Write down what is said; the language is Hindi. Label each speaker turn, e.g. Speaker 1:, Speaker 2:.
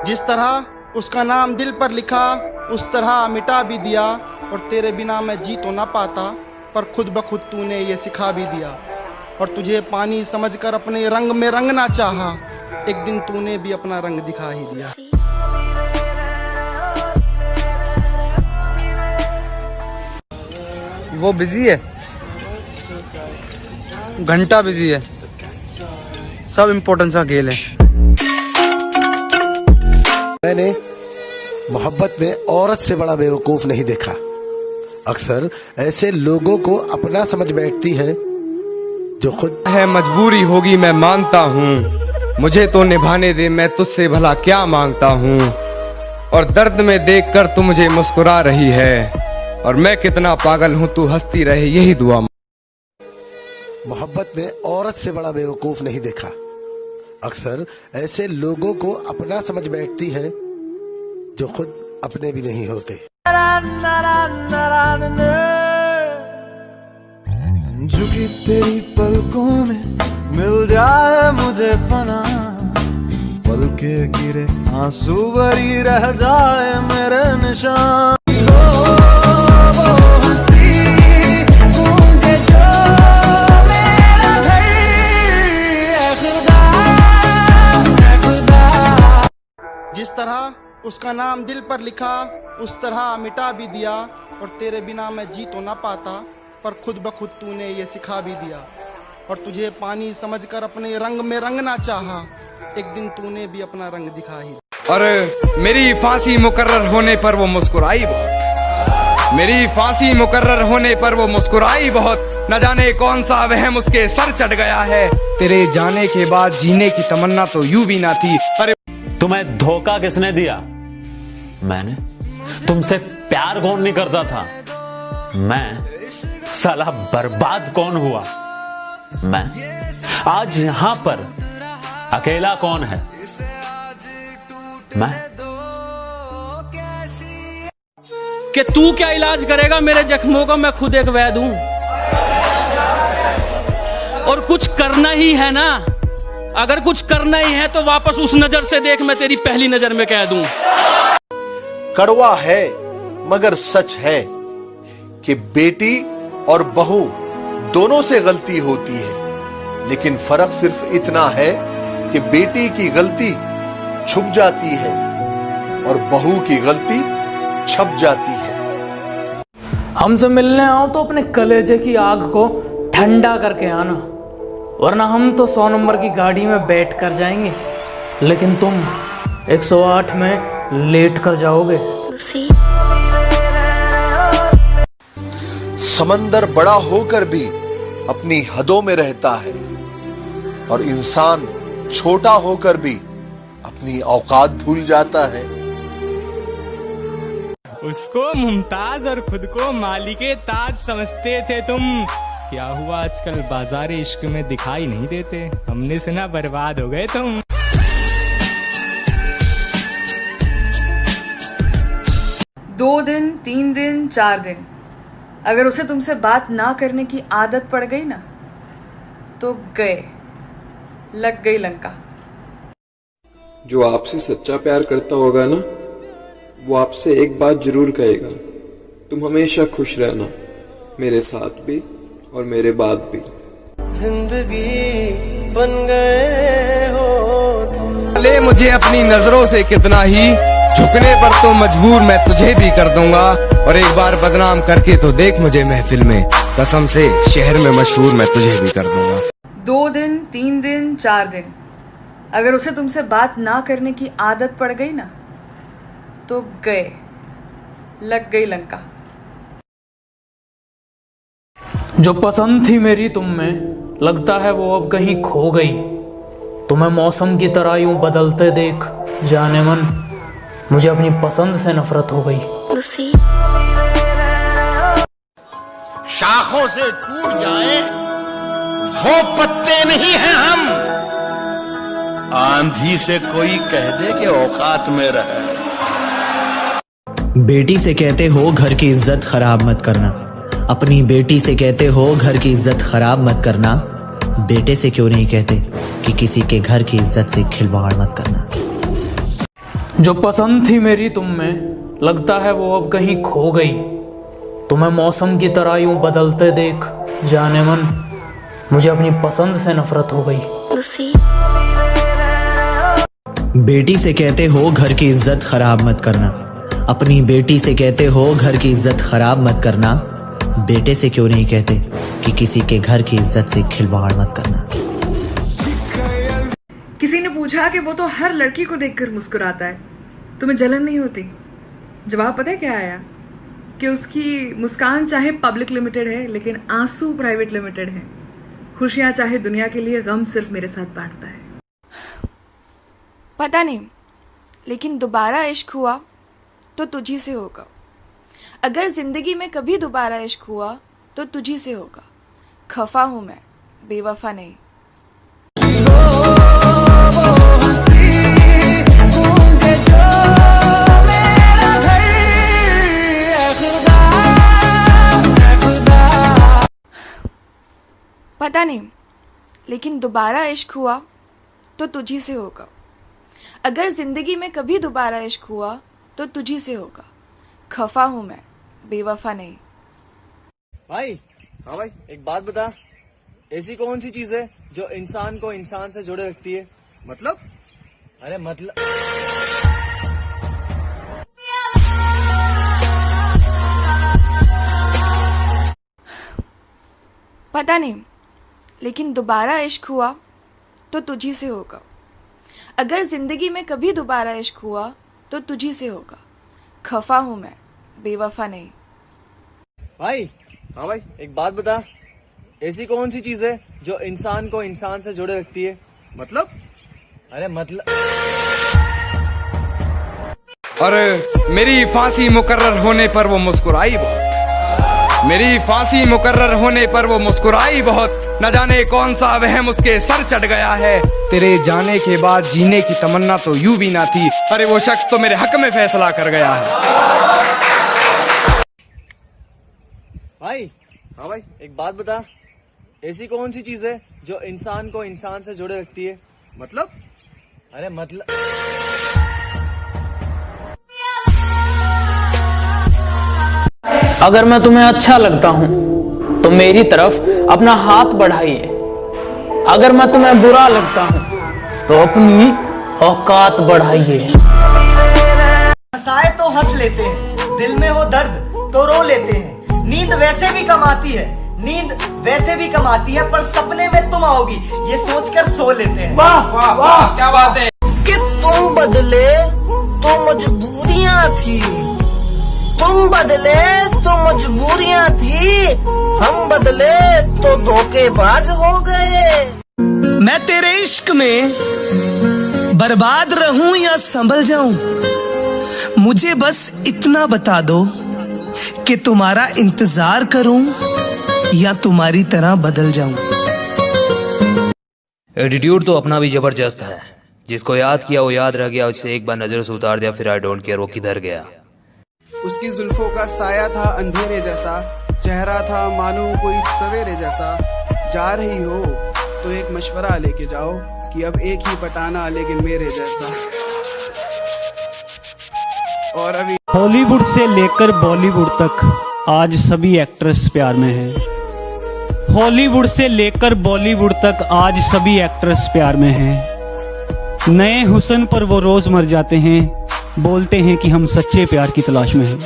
Speaker 1: जिस तरह उसका नाम दिल पर लिखा उस तरह मिटा भी दिया। और तेरे बिना मैं जी तो ना पाता, पर खुद ब खुद तूने ये सिखा भी दिया। और तुझे पानी समझकर अपने रंग में रंगना चाहा, एक दिन तूने भी अपना रंग दिखा ही दिया।
Speaker 2: वो बिजी है, घंटा बिजी है, सब इम्पोर्टेंस का खेल है।
Speaker 3: मैंने मोहब्बत में औरत से बड़ा बेवकूफ नहीं देखा। अक्सर ऐसे लोगों को अपना समझ बैठती है जो खुद
Speaker 2: है मजबूरी होगी मैं मानता हूँ, मुझे तो निभाने दे मैं तुझसे भला क्या मांगता हूँ। और दर्द में देखकर तू मुझे मुस्कुरा रही है, और मैं कितना पागल हूँ तू हंसती रहे यही दुआ।
Speaker 3: मोहब्बत में औरत से बड़ा बेवकूफ नहीं देखा। अक्सर ऐसे लोगों को अपना समझ बैठती है जो खुद अपने भी नहीं होते।
Speaker 4: झुकी तेरी पलकों में मिल जाए मुझे पना, पल के गिरे आंसू भरी रह जाए मेरे निशान।
Speaker 1: जिस तरह उसका नाम दिल पर लिखा उस तरह मिटा भी दिया। और तेरे बिना मैं जी तो ना पाता, पर खुद ब खुद तूने ये सिखा भी दिया। और तुझे पानी समझकर अपने रंग में रंगना चाहा, एक दिन तूने भी अपना रंग दिखा ही।
Speaker 2: और मेरी फांसी मुकर्रर होने पर वो मुस्कुराई बहुत, मेरी फांसी मुकर्रर होने पर वो मुस्कुराई बहुत। न जाने कौन सा वहम उसके सर चढ़ गया है, तेरे जाने के बाद जीने की तमन्ना तो यूं भी ना थी। अरे
Speaker 5: तुम्हें धोखा किसने दिया? मैंने। तुमसे प्यार कौन नहीं करता था? मैं। साला बर्बाद कौन हुआ? मैं। आज यहां पर अकेला कौन है? मैं।
Speaker 6: कि तू क्या इलाज करेगा मेरे जख्मों का, मैं खुद एक वैद हूं। और कुछ करना ही है ना, अगर कुछ करना ही है तो वापस उस नजर से देख, मैं तेरी पहली नजर में कह दूं।
Speaker 7: कड़वा है मगर सच है कि बेटी और बहू दोनों से गलती होती है, लेकिन फर्क सिर्फ इतना है कि बेटी की गलती छुप जाती है और बहू की गलती छप जाती है।
Speaker 8: हमसे मिलने आओ तो अपने कलेजे की आग को ठंडा करके आना, वरना हम तो 100 नंबर की गाड़ी में बैठ कर जाएंगे, लेकिन तुम 108 में लेट कर जाओगे।
Speaker 7: समंदर बड़ा होकर भी अपनी हदों में रहता है, और इंसान छोटा होकर भी अपनी औकात भूल जाता है।
Speaker 9: उसको मुमताज और खुद को मालिके ताज समझते थे तुम। क्या हुआ आजकल बाजार इश्क में दिखाई नहीं देते, हमने सुना बर्बाद हो गए तुम।
Speaker 10: 2 दिन 3 दिन 4 दिन अगर उसे तुमसे बात ना करने की आदत पड़ गई ना, तो लग गई लंका।
Speaker 11: जो आपसे सच्चा प्यार करता होगा ना, वो आपसे एक बात जरूर कहेगा, तुम हमेशा खुश रहना, मेरे साथ भी और मेरे बाद भी।
Speaker 4: जिंदगी बन गए हो तुम।
Speaker 2: ले मुझे अपनी नजरों से कितना ही, झुकने पर तो मजबूर मैं तुझे भी कर दूंगा। और एक बार बदनाम करके तो देख मुझे महफिल में, कसम से शहर में मशहूर मैं तुझे भी कर दूंगा।
Speaker 10: 2 दिन 3 दिन 4 दिन अगर उसे तुमसे बात ना करने की आदत पड़ गई ना, तो लग गई लंका।
Speaker 8: जो पसंद थी मेरी तुम में, लगता है वो अब कहीं खो गई। तुम्हें मौसम की तरह यूं बदलते देख जाने मन, मुझे अपनी पसंद से नफरत हो गई।
Speaker 12: शाखों से टूट जाए वो पत्ते नहीं हैं हम, आंधी से कोई कह दे कि औकात में रहे।
Speaker 13: बेटी से कहते हो घर की इज्जत खराब मत करना, अपनी बेटी से कहते हो घर की इज्जत खराब मत करना, बेटे से क्यों नहीं कहते कि किसी के घर की इज्जत से खिलवाड़ मत करना।
Speaker 8: जो पसंद थी मेरी तुम में, लगता है वो अब कहीं खो गई। तुम्हें मौसम की तरह यूं बदलते देख जाने मन, मुझे अपनी पसंद से नफरत हो गई।
Speaker 13: बेटी से कहते हो घर की इज्जत खराब मत करना, अपनी बेटी से कहते हो घर की इज्जत खराब मत करना। बेटे से क्यों नहीं कहते कि किसी के घर की इज्जत से खिलवाड़ मत करना।
Speaker 10: किसी ने पूछा कि वो तो हर लड़की को देखकर मुस्कुराता है, तुम्हें जलन नहीं होती? जवाब पता है क्या आया? कि उसकी मुस्कान चाहे पब्लिक लिमिटेड है लेकिन आंसू प्राइवेट लिमिटेड है। खुशियां चाहे दुनिया के लिए, गम सिर्फ मेरे साथ बांटता है।
Speaker 14: पता नहीं, लेकिन दोबारा इश्क हुआ तो तुझी से होगा। अगर जिंदगी में कभी दोबारा इश्क हुआ तो तुझी से होगा। खफा हूं मैं, बेवफा नहीं। पता नहीं, लेकिन दोबारा इश्क हुआ तो तुझी से होगा। अगर जिंदगी में कभी दोबारा इश्क हुआ तो तुझी से होगा। खफा हूं मैं, बेवफा नहीं।
Speaker 15: भाई, हाँ भाई, एक बात बता, ऐसी कौन सी चीज है जो इंसान को इंसान से जोड़े रखती है? मतलब? अरे मतलब
Speaker 14: पता नहीं, लेकिन दोबारा इश्क हुआ तो तुझी से होगा। अगर जिंदगी में कभी दोबारा इश्क हुआ तो तुझी से होगा। खफा हूं मैं, बेवफा नहीं।
Speaker 15: भाई, हाँ भाई, एक बात बता, ऐसी कौन सी चीज है जो इंसान को इंसान से जोड़े रखती है? मतलब? अरे मतलब
Speaker 2: और मेरी फांसी मुकर्रर होने पर वो मुस्कुराई बहुत, मेरी फांसी मुकर्रर होने पर वो मुस्कुराई बहुत। न जाने कौन सा वहम उसके सर चढ़ गया है। तेरे जाने के बाद जीने की तमन्ना तो यूं भी ना थी। अरे वो शख्स तो मेरे हक में फैसला कर गया है।
Speaker 15: भाई, हाँ भाई, एक बात बता, ऐसी कौन सी चीज है जो इंसान को इंसान से जोड़े रखती है? मतलब? अरे मतलब
Speaker 8: अगर मैं तुम्हें अच्छा लगता हूं तो मेरी तरफ अपना हाथ बढ़ाइए। अगर मैं तुम्हें बुरा लगता हूं तो अपनी औकात बढ़ाइए।
Speaker 16: हंसाए तो हंस लेते हैं, दिल में हो दर्द तो रो लेते हैं। नींद वैसे भी कम आती है, नींद वैसे भी कम आती है, पर सपने में तुम आओगी ये सोचकर सो लेते हैं।
Speaker 2: वाह वाह वाह, क्या बात है।
Speaker 16: कि तुम बदले तो मजबूरियां थी, तुम बदले तो मजबूरियां थी, हम बदले तो धोखेबाज हो गए। मैं तेरे इश्क में बर्बाद रहूं या संभल जाऊं, मुझे बस इतना बता दो कि तुम्हारा इंतजार करूं या तुम्हारी तरह बदल जाऊं।
Speaker 17: एटीट्यूड तो अपना भी जबरदस्त है। जिसको याद किया वो याद रह गया, उसे एक बार नजर से उतार दिया फिर आई डोंट केयर वो किधर गया।
Speaker 1: उसकी जुल्फों का साया था अंधेरे जैसा, चेहरा था मानो कोई सवेरे जैसा। जा रही हो तो एक मशवरा लेके जाओ कि अब एक ही पटाना लेकिन मेरे जैसा। और अभी
Speaker 18: हॉलीवुड से लेकर बॉलीवुड तक आज सभी एक्ट्रेस प्यार में हैं। हॉलीवुड से लेकर बॉलीवुड तक आज सभी एक्ट्रेस प्यार में हैं। नए हुस्न पर वो रोज मर जाते हैं, बोलते हैं कि हम सच्चे प्यार की तलाश में हैं।